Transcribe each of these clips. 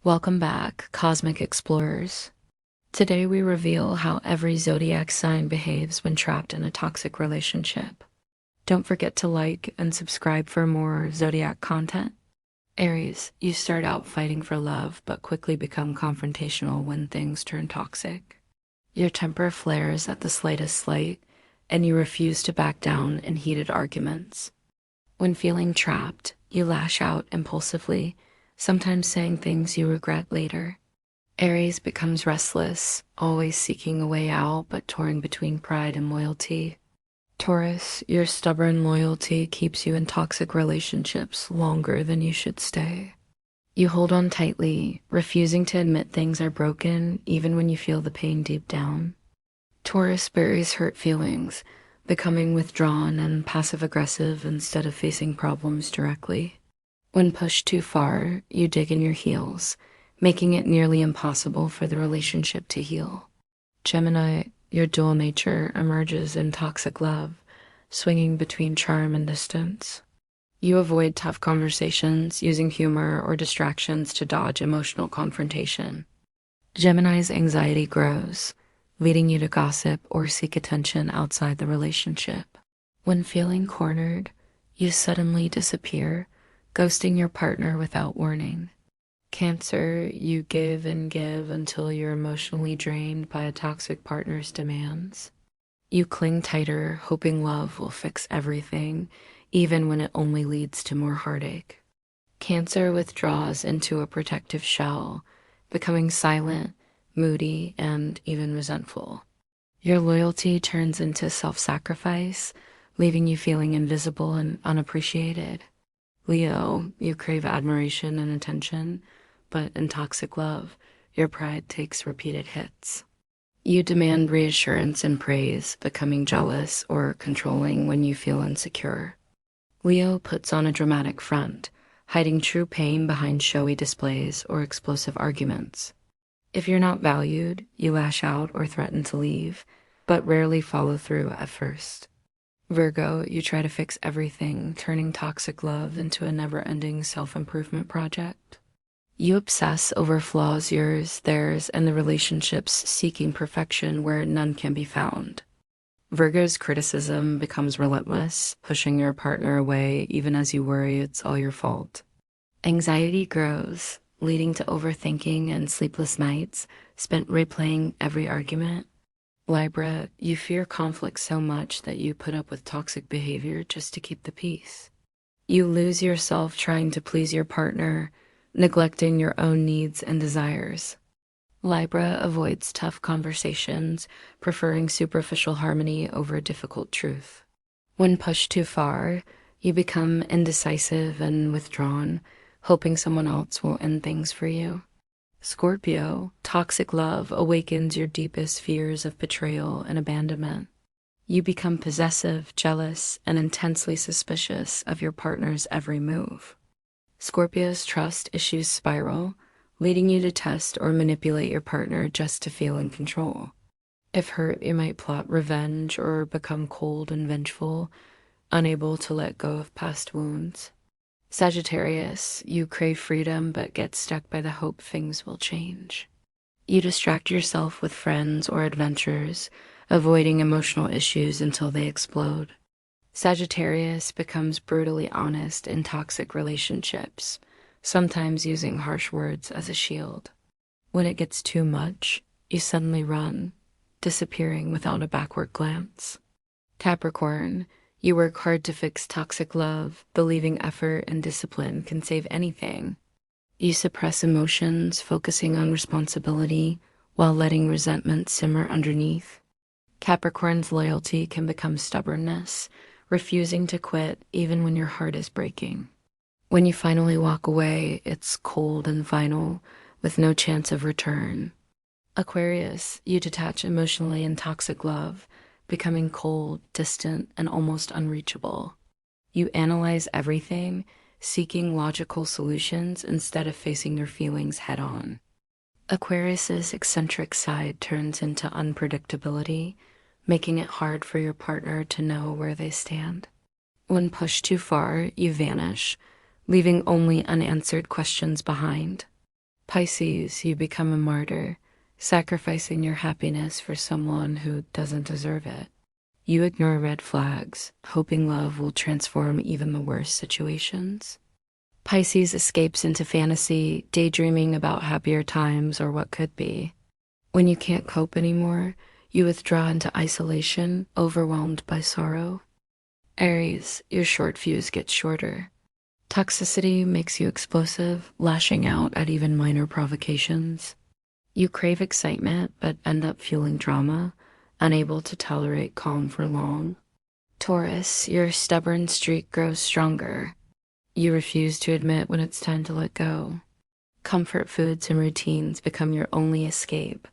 Welcome back, Cosmic Explorers. Today we reveal how every zodiac sign behaves when trapped in a toxic relationship. Don't forget to like and subscribe for more zodiac content. Aries, you start out fighting for love but quickly become confrontational when things turn toxic. Your temper flares at the slightest slight, and you refuse to back down in heated arguments. When feeling trapped, you lash out impulsively, sometimes saying things you regret later. Aries becomes restless, always seeking a way out but torn between pride and loyalty. Taurus, your stubborn loyalty keeps you in toxic relationships longer than you should stay. You hold on tightly, refusing to admit things are broken even when you feel the pain deep down. Taurus buries hurt feelings, becoming withdrawn and passive-aggressive instead of facing problems directly. When pushed too far, you dig in your heels, making it nearly impossible for the relationship to heal. Gemini, your dual nature emerges in toxic love, swinging between charm and distance. You avoid tough conversations, using humor or distractions to dodge emotional confrontation. Gemini's anxiety grows, leading you to gossip or seek attention outside the relationship. When feeling cornered, you suddenly disappear, ghosting your partner without warning. Cancer, you give and give until you're emotionally drained by a toxic partner's demands. You cling tighter, hoping love will fix everything, even when it only leads to more heartache. Cancer withdraws into a protective shell, becoming silent, moody, and even resentful. Your loyalty turns into self-sacrifice, leaving you feeling invisible and unappreciated. Leo, you crave admiration and attention, but in toxic love, your pride takes repeated hits. You demand reassurance and praise, becoming jealous or controlling when you feel insecure. Leo puts on a dramatic front, hiding true pain behind showy displays or explosive arguments. If you're not valued, you lash out or threaten to leave, but rarely follow through at first. Virgo, you try to fix everything, turning toxic love into a never-ending self-improvement project. You obsess over flaws, yours, theirs, and the relationships, seeking perfection where none can be found. Virgo's criticism becomes relentless, pushing your partner away even as you worry it's all your fault. Anxiety grows, leading to overthinking and sleepless nights spent replaying every argument. Libra, you fear conflict so much that you put up with toxic behavior just to keep the peace. You lose yourself trying to please your partner, neglecting your own needs and desires. Libra avoids tough conversations, preferring superficial harmony over difficult truth. When pushed too far, you become indecisive and withdrawn, hoping someone else will end things for you. Scorpio, toxic love awakens your deepest fears of betrayal and abandonment. You become possessive, jealous, and intensely suspicious of your partner's every move. Scorpio's trust issues spiral, leading you to test or manipulate your partner just to feel in control. If hurt, you might plot revenge or become cold and vengeful, unable to let go of past wounds. Sagittarius, you crave freedom but get stuck by the hope things will change. You distract yourself with friends or adventures, avoiding emotional issues until they explode. Sagittarius becomes brutally honest in toxic relationships, sometimes using harsh words as a shield. When it gets too much, you suddenly run, disappearing without a backward glance. Capricorn, you work hard to fix toxic love, believing effort and discipline can save anything. You suppress emotions, focusing on responsibility, while letting resentment simmer underneath. Capricorn's loyalty can become stubbornness, refusing to quit even when your heart is breaking. When you finally walk away, it's cold and final, with no chance of return. Aquarius, you detach emotionally in toxic love, becoming cold, distant, and almost unreachable. You analyze everything, seeking logical solutions instead of facing your feelings head-on. Aquarius's eccentric side turns into unpredictability, making it hard for your partner to know where they stand. When pushed too far, you vanish, leaving only unanswered questions behind. Pisces, you become a martyr, sacrificing your happiness for someone who doesn't deserve it. You ignore red flags, hoping love will transform even the worst situations. Pisces escapes into fantasy, daydreaming about happier times or what could be. When you can't cope anymore, you withdraw into isolation, overwhelmed by sorrow. Aries, your short fuse gets shorter. Toxicity makes you explosive, lashing out at even minor provocations. You crave excitement, but end up fueling drama, unable to tolerate calm for long. Taurus, your stubborn streak grows stronger. You refuse to admit when it's time to let go. Comfort foods and routines become your only escape,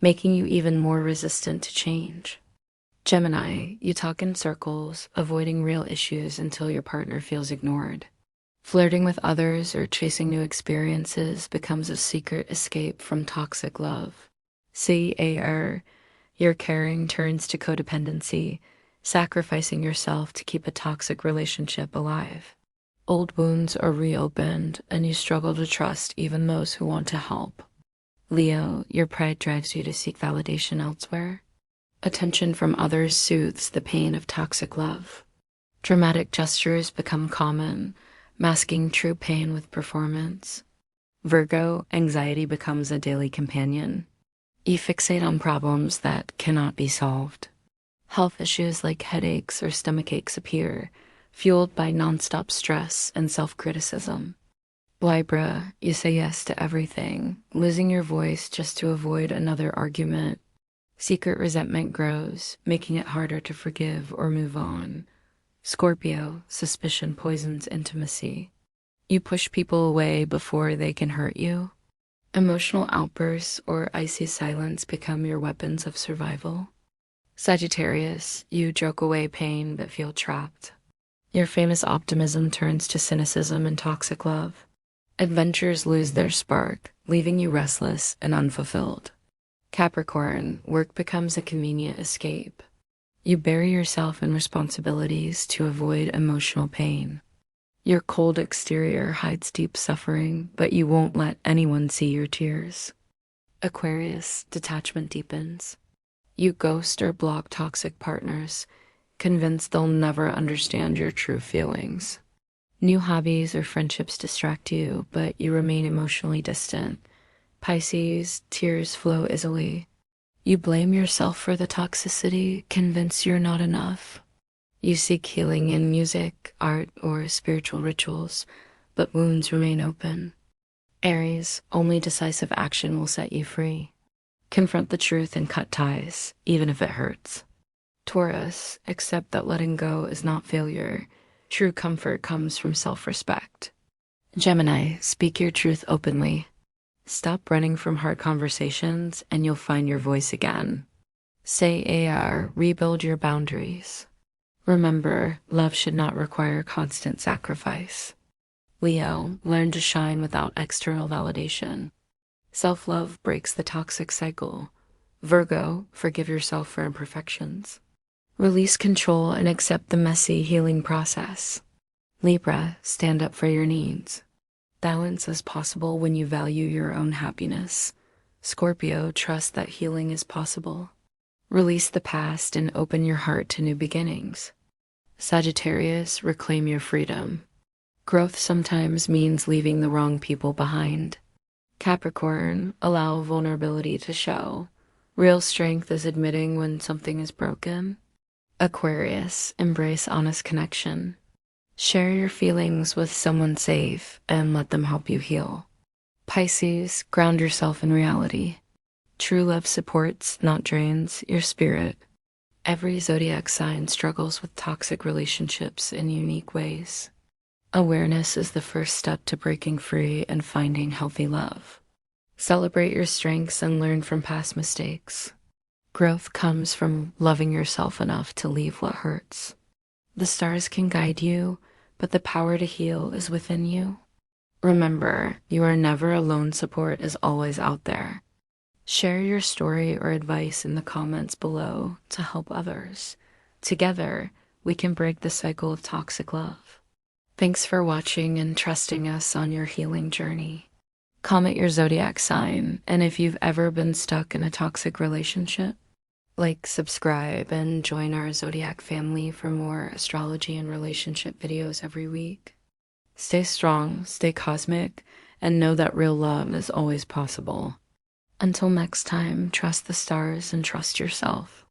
making you even more resistant to change. Gemini, you talk in circles, avoiding real issues until your partner feels ignored. Flirting with others or chasing new experiences becomes a secret escape from toxic love. CAR, your caring turns to codependency, sacrificing yourself to keep a toxic relationship alive. Old wounds are reopened, and you struggle to trust even those who want to help. Leo, your pride drives you to seek validation elsewhere. Attention from others soothes the pain of toxic love. Dramatic gestures become common, masking true pain with performance. Virgo, anxiety becomes a daily companion. You fixate on problems that cannot be solved. Health issues like headaches or stomach aches appear, fueled by nonstop stress and self-criticism. Libra, you say yes to everything, losing your voice just to avoid another argument. Secret resentment grows, making it harder to forgive or move on. Scorpio, suspicion poisons intimacy. You push people away before they can hurt you. Emotional outbursts or icy silence become your weapons of survival. Sagittarius, you joke away pain but feel trapped. Your famous optimism turns to cynicism and toxic love. Adventures lose their spark, leaving you restless and unfulfilled. Capricorn, work becomes a convenient escape. You bury yourself in responsibilities to avoid emotional pain. Your cold exterior hides deep suffering, but you won't let anyone see your tears. Aquarius, detachment deepens. You ghost or block toxic partners, convinced they'll never understand your true feelings. New hobbies or friendships distract you, but you remain emotionally distant. Pisces, tears flow easily. You blame yourself for the toxicity, convinced you're not enough. You seek healing in music, art, or spiritual rituals, but wounds remain open. Aries, only decisive action will set you free. Confront the truth and cut ties, even if it hurts. Taurus, accept that letting go is not failure. True comfort comes from self-respect. Gemini, speak your truth openly. Stop running from hard conversations and you'll find your voice again. Say AR, rebuild your boundaries. Remember, love should not require constant sacrifice. Leo, learn to shine without external validation. Self-love breaks the toxic cycle. Virgo, forgive yourself for imperfections. Release control and accept the messy healing process. Libra, stand up for your needs. Balance is possible when you value your own happiness. Scorpio, trust that healing is possible. Release the past and open your heart to new beginnings. Sagittarius, reclaim your freedom. Growth sometimes means leaving the wrong people behind. Capricorn, allow vulnerability to show. Real strength is admitting when something is broken. Aquarius, embrace honest connection. Share your feelings with someone safe and let them help you heal. Pisces, ground yourself in reality. True love supports, not drains, your spirit. Every zodiac sign struggles with toxic relationships in unique ways. Awareness is the first step to breaking free and finding healthy love. Celebrate your strengths and learn from past mistakes. Growth comes from loving yourself enough to leave what hurts. The stars can guide you, but the power to heal is within you. Remember, you are never alone. Support is always out there. Share your story or advice in the comments below to help others. Together, we can break the cycle of toxic love. Thanks for watching and trusting us on your healing journey. Comment your zodiac sign, and if you've ever been stuck in a toxic relationship, like, subscribe, and join our zodiac family for more astrology and relationship videos every week. Stay strong, stay cosmic, and know that real love is always possible. Until next time, trust the stars and trust yourself.